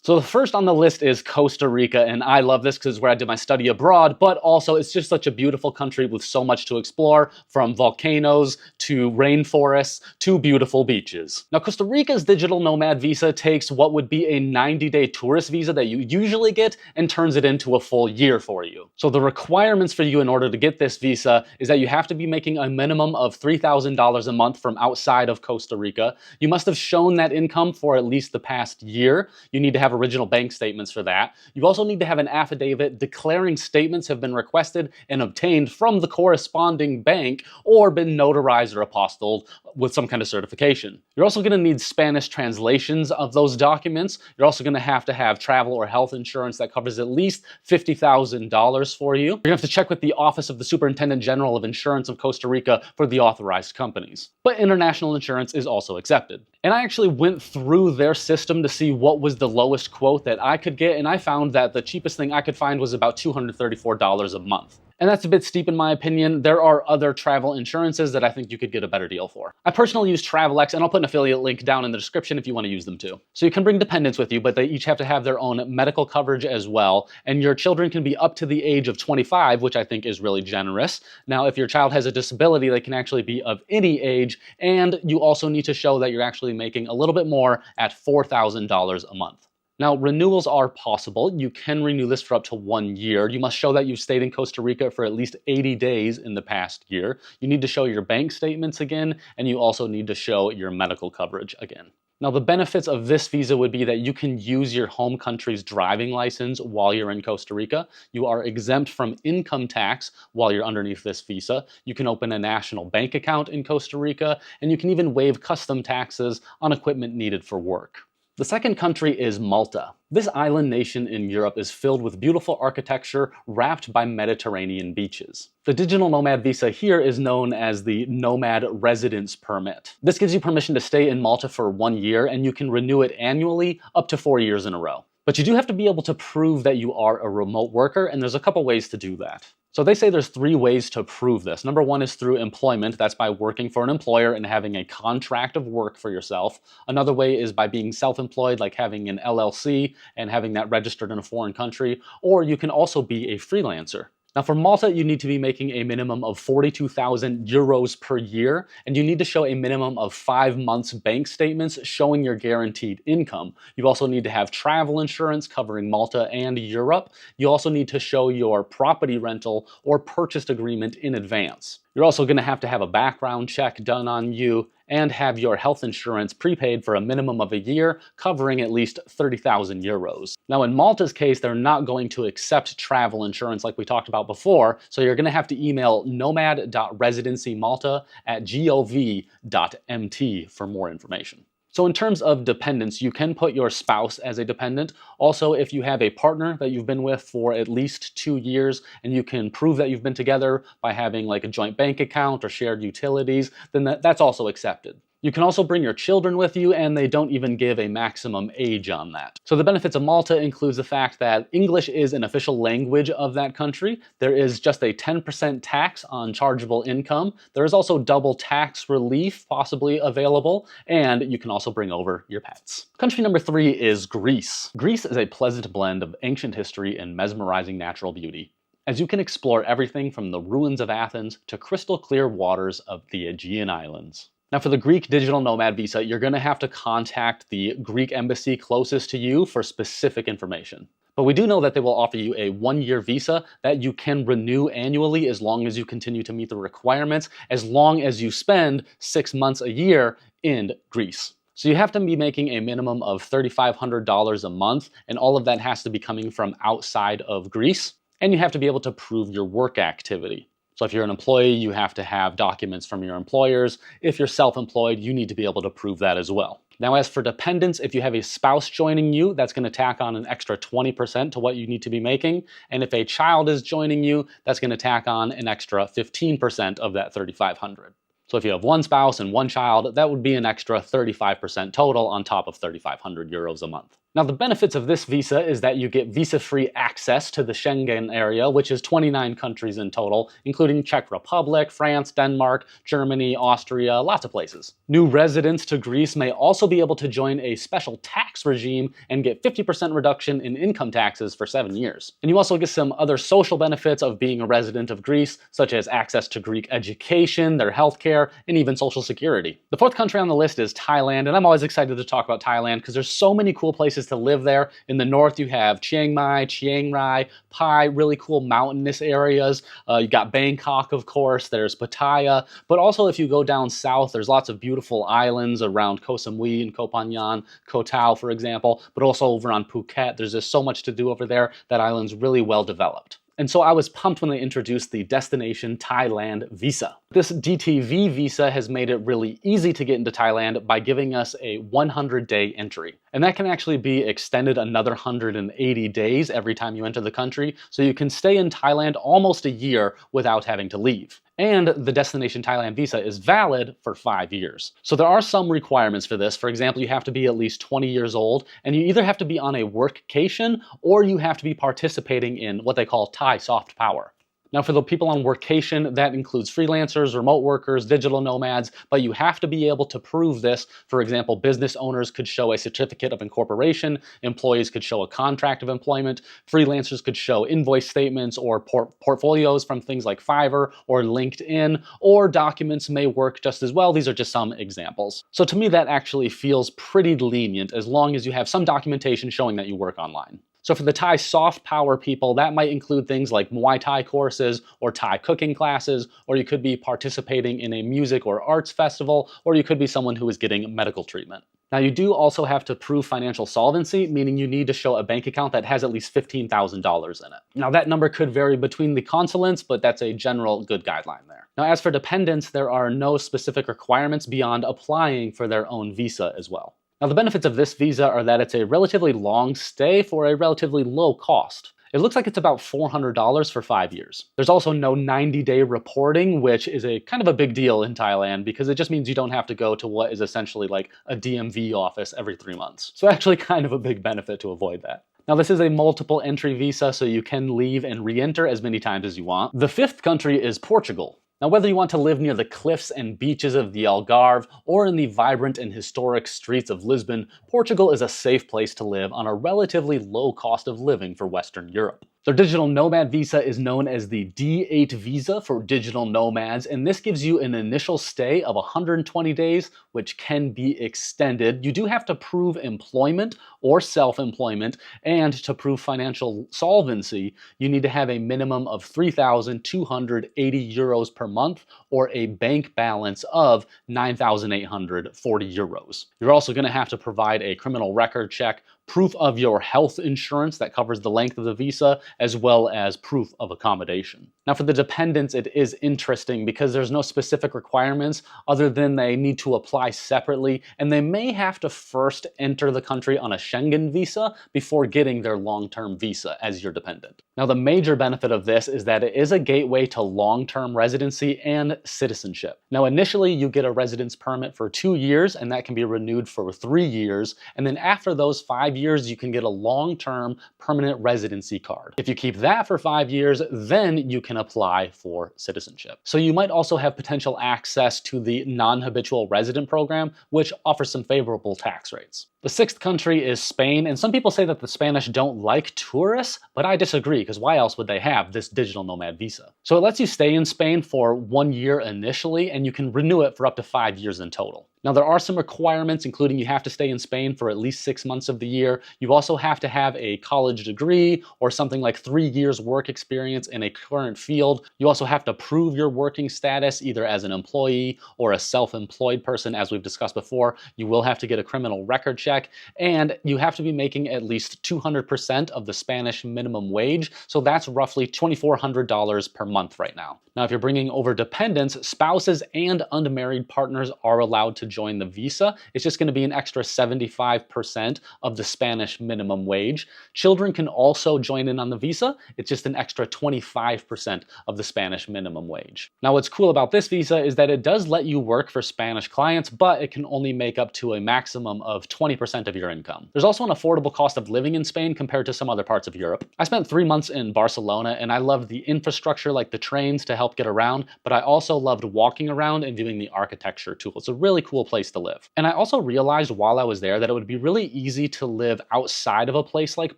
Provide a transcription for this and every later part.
So the first on the list is Costa Rica, and I love this because it's where I did my study abroad, but also it's just such a beautiful country with so much to explore, from volcanoes to rainforests to beautiful beaches. Now, Costa Rica's Digital Nomad Visa takes what would be a 90-day tourist visa that you usually get and turns it into a full year for you. So the requirements for you in order to get this visa is that you have to be making a minimum of $3,000 a month from outside of Costa Rica. You must have shown that income for at least the past year. You need to have original bank statements for that. You also need to have an affidavit declaring statements have been requested and obtained from the corresponding bank or been notarized or apostilled with some kind of certification. You're also going to need Spanish translations of those documents. You're also going to have travel or health insurance that covers at least $50,000 for you. You're going to have to check with the Office of the Superintendent General of Insurance of Costa Rica for the authorized companies. But international insurance is also accepted. And I actually went through their system to see what was the lowest quote that I could get, and I found that the cheapest thing I could find was about $234 a month. And that's a bit steep in my opinion. There are other travel insurances that I think you could get a better deal for. I personally use TravelX, and I'll put an affiliate link down in the description if you want to use them too. So you can bring dependents with you, but they each have to have their own medical coverage as well, and your children can be up to the age of 25, which I think is really generous. Now, if your child has a disability, they can actually be of any age, and you also need to show that you're actually making a little bit more at $4,000 a month. Now, renewals are possible. You can renew this for up to 1 year. You must show that you've stayed in Costa Rica for at least 80 days in the past year. You need to show your bank statements again, and you also need to show your medical coverage again. Now, the benefits of this visa would be that you can use your home country's driving license while you're in Costa Rica. You are exempt from income tax while you're underneath this visa. You can open a national bank account in Costa Rica, and you can even waive custom taxes on equipment needed for work. The second country is Malta. This island nation in Europe is filled with beautiful architecture wrapped by Mediterranean beaches. The Digital Nomad Visa here is known as the Nomad Residence Permit. This gives you permission to stay in Malta for 1 year, and you can renew it annually up to 4 years in a row. But you do have to be able to prove that you are a remote worker, and there's a couple ways to do that. So they say there's 3 ways to prove this. Number 1 is through employment. That's by working for an employer and having a contract of work for yourself. Another way is by being self-employed, like having an LLC and having that registered in a foreign country. Or you can also be a freelancer. Now for Malta, you need to be making a minimum of 42,000 euros per year, and you need to show a minimum of 5 months bank statements showing your guaranteed income. You also need to have travel insurance covering Malta and Europe. You also need to show your property rental or purchase agreement in advance. You're also going to have a background check done on you and have your health insurance prepaid for a minimum of a year, covering at least 30,000 euros. Now in Malta's case, they're not going to accept travel insurance like we talked about before, so you're going to have to email nomad.residencymalta@gov.mt for more information. So in terms of dependents, you can put your spouse as a dependent. Also, if you have a partner that you've been with for at least 2 years and you can prove that you've been together by having like a joint bank account or shared utilities, then that's also accepted. You can also bring your children with you, and they don't even give a maximum age on that. So the benefits of Malta includes the fact that English is an official language of that country. There is just a 10% tax on chargeable income. There is also double tax relief possibly available, and you can also bring over your pets. Country number 3 is Greece. Greece is a pleasant blend of ancient history and mesmerizing natural beauty, as you can explore everything from the ruins of Athens to crystal clear waters of the Aegean Islands. Now for the Greek Digital Nomad Visa, you're going to have to contact the Greek embassy closest to you for specific information. But we do know that they will offer you a 1-year visa that you can renew annually as long as you continue to meet the requirements, as long as you spend 6 months a year in Greece. So you have to be making a minimum of $3,500 a month, and all of that has to be coming from outside of Greece, and you have to be able to prove your work activity. So if you're an employee, you have to have documents from your employers. If you're self-employed, you need to be able to prove that as well. Now, as for dependents, if you have a spouse joining you, that's going to tack on an extra 20% to what you need to be making. And if a child is joining you, that's going to tack on an extra 15% of that $3,500. So if you have 1 spouse and 1 child, that would be an extra 35% total on top of 3,500 euros a month. Now, the benefits of this visa is that you get visa-free access to the Schengen area, which is 29 countries in total, including Czech Republic, France, Denmark, Germany, Austria, lots of places. New residents to Greece may also be able to join a special tax regime and get 50% reduction in income taxes for 7 years. And you also get some other social benefits of being a resident of Greece, such as access to Greek education, their healthcare, and even social security. The fourth country on the list is Thailand, and I'm always excited to talk about Thailand because there's so many cool places to live there. In the north, you have Chiang Mai, Chiang Rai, Pai, really cool mountainous areas. You got Bangkok, of course, there's Pattaya, but also if you go down south, there's lots of beautiful islands around Koh Samui and Koh Phangan, Koh Tao, for example, but also over on Phuket. There's just so much to do over there. That island's really well developed. And so I was pumped when they introduced the Destination Thailand Visa. This DTV visa has made it really easy to get into Thailand by giving us a 100-day entry. And that can actually be extended another 180 days every time you enter the country, so you can stay in Thailand almost a year without having to leave. And the Destination Thailand Visa is valid for 5 years. So there are some requirements for this. For example, you have to be at least 20 years old, and you either have to be on a workcation or you have to be participating in what they call Thai soft power. Now, for the people on workation, that includes freelancers, remote workers, digital nomads, but you have to be able to prove this. For example, business owners could show a certificate of incorporation, employees could show a contract of employment, freelancers could show invoice statements or portfolios from things like Fiverr or LinkedIn, or documents may work just as well. These are just some examples. So to me, that actually feels pretty lenient as long as you have some documentation showing that you work online. So for the Thai soft power people, that might include things like Muay Thai courses or Thai cooking classes, or you could be participating in a music or arts festival, or you could be someone who is getting medical treatment. Now, you do also have to prove financial solvency, meaning you need to show a bank account that has at least $15,000 in it. Now, that number could vary between the consulates, but that's a general good guideline there. Now, as for dependents, there are no specific requirements beyond applying for their own visa as well. Now, the benefits of this visa are that it's a relatively long stay for a relatively low cost. It looks like it's about $400 for 5 years. There's also no 90-day reporting, which is a kind of a big deal in Thailand because it just means you don't have to go to what is essentially like a DMV office every 3 months. So actually kind of a big benefit to avoid that. Now, this is a multiple entry visa, so you can leave and re-enter as many times as you want. The fifth country is Portugal. Now, whether you want to live near the cliffs and beaches of the Algarve or in the vibrant and historic streets of Lisbon, Portugal is a safe place to live on a relatively low cost of living for Western Europe. Their Digital Nomad Visa is known as the D8 visa for digital nomads, and this gives you an initial stay of 120 days, which can be extended. You do have to prove employment or self-employment, and to prove financial solvency, you need to have a minimum of 3,280 euros per month or a bank balance of 9,840 euros. You're also going to have to provide a criminal record check, proof of your health insurance that covers the length of the visa, as well as proof of accommodation. Now, for the dependents, it is interesting because there's no specific requirements other than they need to apply separately, and they may have to first enter the country on a Schengen visa before getting their long-term visa as your dependent. Now, the major benefit of this is that it is a gateway to long-term residency and citizenship. Now, initially, you get a residence permit for 2 years, and that can be renewed for 3 years, and then after those 5 years, you can get a long-term permanent residency card. If you keep that for 5 years, then you can apply for citizenship. So you might also have potential access to the non-habitual resident program, which offers some favorable tax rates. The sixth country is Spain, and some people say that the Spanish don't like tourists, but I disagree, because why else would they have this digital nomad visa? So it lets you stay in Spain for 1 year initially, and you can renew it for up to 5 years in total. Now, there are some requirements, including you have to stay in Spain for at least 6 months of the year. You also have to have a college degree or something like 3 years work experience in a current field. You also have to prove your working status either as an employee or a self-employed person, as we've discussed before. You will have to get a criminal record check, and you have to be making at least 200% of the Spanish minimum wage. So that's roughly $2,400 per month right now. Now, if you're bringing over dependents, spouses and unmarried partners are allowed to join the visa. It's just going to be an extra 75% of the Spanish minimum wage. Children can also join in on the visa. It's just an extra 25% of the Spanish minimum wage. Now, what's cool about this visa is that it does let you work for Spanish clients, but it can only make up to a maximum of 20% of your income. There's also an affordable cost of living in Spain compared to some other parts of Europe. I spent 3 months in Barcelona and I loved the infrastructure, like the trains to help get around, but I also loved walking around and viewing the architecture too. It's a really cool place to live. And I also realized while I was there that it would be really easy to live outside of a place like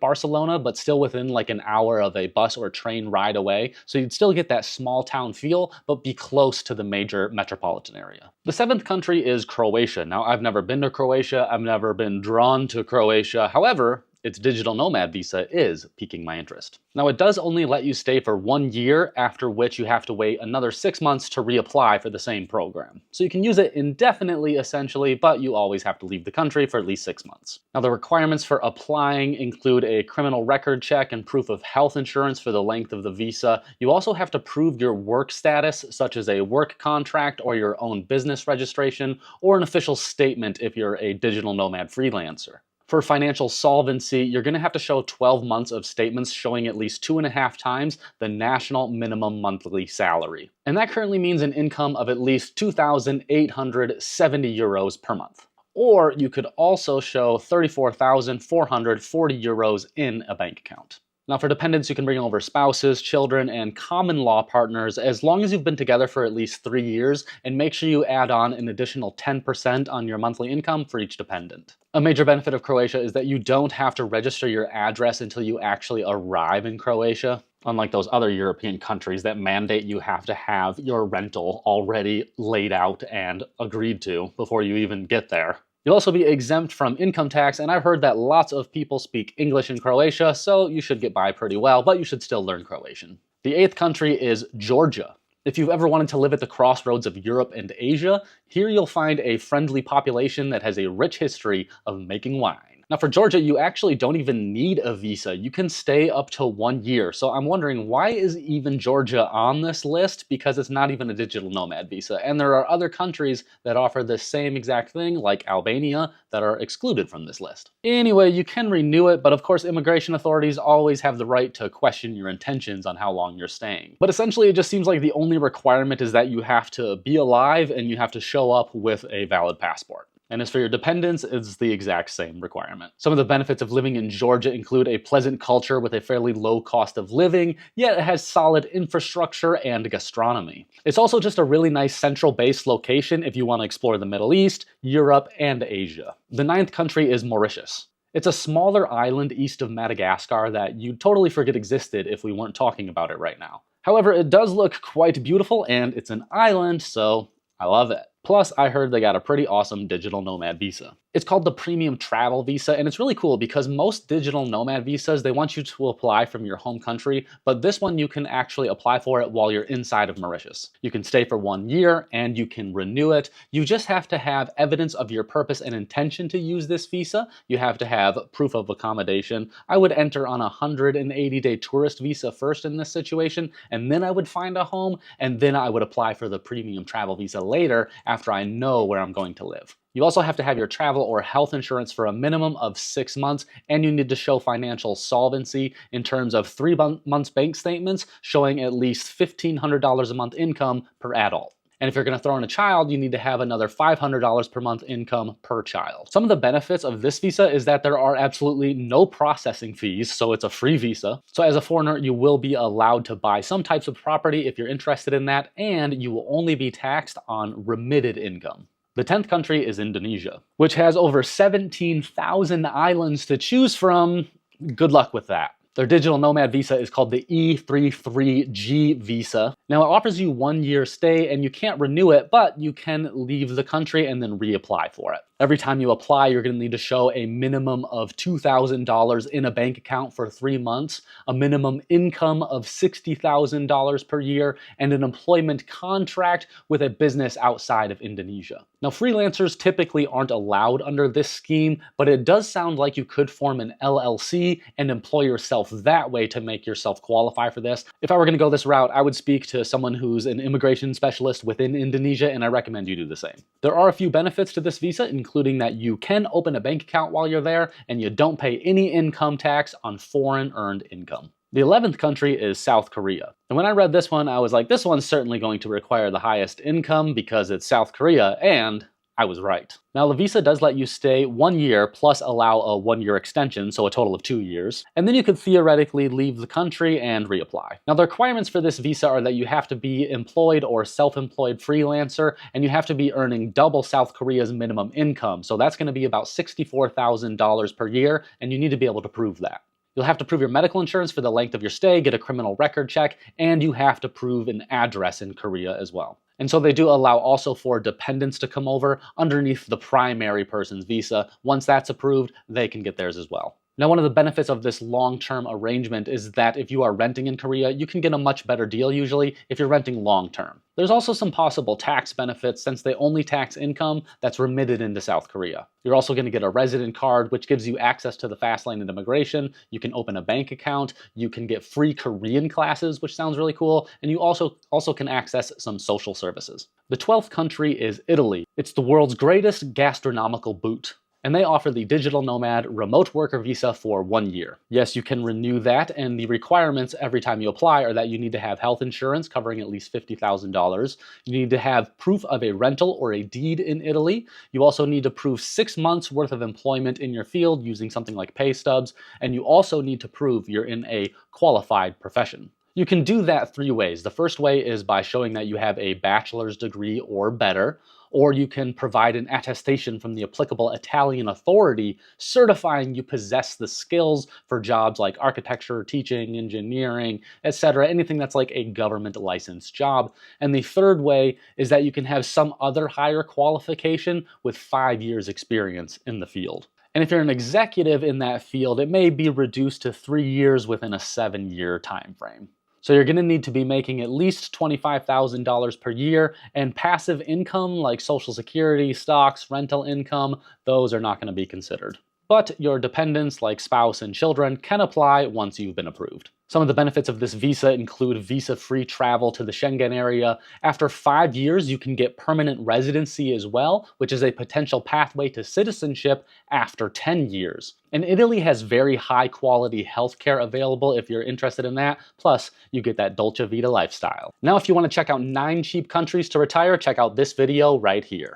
Barcelona, but still within like an hour of a bus or train ride away. So you'd still get that small town feel, but be close to the major metropolitan area. The 7th country is Croatia. Now, I've never been to Croatia. I've never been drawn to Croatia. However, its digital nomad visa is piquing my interest. Now, it does only let you stay for 1 year, after which you have to wait another 6 months to reapply for the same program. So you can use it indefinitely, essentially, but you always have to leave the country for at least 6 months. Now, the requirements for applying include a criminal record check and proof of health insurance for the length of the visa. You also have to prove your work status, such as a work contract or your own business registration, or an official statement if you're a digital nomad freelancer. For financial solvency, you're going to have to show 12 months of statements showing at least 2.5 times the national minimum monthly salary. And that currently means an income of at least 2,870 euros per month. Or you could also show 34,440 euros in a bank account. Now, for dependents, you can bring over spouses, children, and common law partners as long as you've been together for at least 3 years, and make sure you add on an additional 10% on your monthly income for each dependent. A major benefit of Croatia is that you don't have to register your address until you actually arrive in Croatia, unlike those other European countries that mandate you have to have your rental already laid out and agreed to before you even get there. You'll also be exempt from income tax, and I've heard that lots of people speak English in Croatia, so you should get by pretty well, but you should still learn Croatian. The 8th country is Georgia. If you've ever wanted to live at the crossroads of Europe and Asia, here you'll find a friendly population that has a rich history of making wine. Now, for Georgia, you actually don't even need a visa. You can stay up to 1 year. So I'm wondering, why is even Georgia on this list? Because it's not even a digital nomad visa. And there are other countries that offer the same exact thing, like Albania, that are excluded from this list. Anyway, you can renew it, but of course, immigration authorities always have the right to question your intentions on how long you're staying. But essentially, it just seems like the only requirement is that you have to be alive and you have to show up with a valid passport. And as for your dependents, it's the exact same requirement. Some of the benefits of living in Georgia include a pleasant culture with a fairly low cost of living, yet it has solid infrastructure and gastronomy. It's also just a really nice central base location if you want to explore the Middle East, Europe, and Asia. The 9th country is Mauritius. It's a smaller island east of Madagascar that you'd totally forget existed if we weren't talking about it right now. However, it does look quite beautiful, and it's an island, so I love it. Plus, I heard they got a pretty awesome digital nomad visa. It's called the Premium Travel Visa, and it's really cool because most digital nomad visas, they want you to apply from your home country, but this one you can actually apply for it while you're inside of Mauritius. You can stay for 1 year and you can renew it. You just have to have evidence of your purpose and intention to use this visa. You have to have proof of accommodation. I would enter on a 180-day tourist visa first in this situation, and then I would find a home, and then I would apply for the Premium Travel Visa later after I know where I'm going to live. You also have to have your travel or health insurance for a minimum of 6 months, and you need to show financial solvency in terms of 3 months bank statements showing at least $1,500 a month income per adult. And if you're going to throw in a child, you need to have another $500 per month income per child. Some of the benefits of this visa is that there are absolutely no processing fees, so it's a free visa. So as a foreigner, you will be allowed to buy some types of property if you're interested in that, and you will only be taxed on remitted income. The 10th country is Indonesia, which has over 17,000 islands to choose from. Good luck with that. Their digital nomad visa is called the E33G visa. Now, it offers you 1 year stay and you can't renew it, but you can leave the country and then reapply for it. Every time you apply, you're going to need to show a minimum of $2,000 in a bank account for 3 months, a minimum income of $60,000 per year, and an employment contract with a business outside of Indonesia. Now, freelancers typically aren't allowed under this scheme, but it does sound like you could form an LLC and employ yourself that way to make yourself qualify for this. If I were going to go this route, I would speak to someone who's an immigration specialist within Indonesia, and I recommend you do the same. There are a few benefits to this visa, including that you can open a bank account while you're there, and you don't pay any income tax on foreign earned income. The 11th country is South Korea. And when I read this one, I was like, this one's certainly going to require the highest income because it's South Korea, and I was right. Now, the visa does let you stay 1 year plus allow a 1-year extension, so a total of 2 years. And then you could theoretically leave the country and reapply. Now, the requirements for this visa are that you have to be employed or self-employed freelancer, and you have to be earning double South Korea's minimum income. So that's going to be about $64,000 per year, and you need to be able to prove that. You'll have to prove your medical insurance for the length of your stay, get a criminal record check, and you have to prove an address in Korea as well. And so they do allow also for dependents to come over underneath the primary person's visa. Once that's approved, they can get theirs as well. Now, one of the benefits of this long-term arrangement is that if you are renting in Korea, you can get a much better deal usually if you're renting long-term. There's also some possible tax benefits since they only tax income that's remitted into South Korea. You're also going to get a resident card, which gives you access to the fast lane and immigration. You can open a bank account. You can get free Korean classes, which sounds really cool. And you also can access some social services. The 12th country is Italy. It's the world's greatest gastronomical boot. And they offer the Digital Nomad Remote Worker Visa for 1 year. Yes, you can renew that, and the requirements every time you apply are that you need to have health insurance covering at least $50,000. You need to have proof of a rental or a deed in Italy. You also need to prove 6 months worth of employment in your field using something like pay stubs, and you also need to prove you're in a qualified profession. You can do that 3 ways. The first way is by showing that you have a bachelor's degree or better, or you can provide an attestation from the applicable Italian authority certifying you possess the skills for jobs like architecture, teaching, engineering, etc., anything that's like a government licensed job. And the third way is that you can have some other higher qualification with 5 years experience in the field. And if you're an executive in that field, it may be reduced to 3 years within a 7-year time frame. So you're going to need to be making at least $25,000 per year, and passive income like Social Security, stocks, rental income, those are not going to be considered. But your dependents like spouse and children can apply once you've been approved. Some of the benefits of this visa include visa-free travel to the Schengen area. After 5 years, you can get permanent residency as well, which is a potential pathway to citizenship after 10 years. And Italy has very high-quality healthcare available if you're interested in that. Plus, you get that Dolce Vita lifestyle. Now, if you want to check out 9 cheap countries to retire, check out this video right here.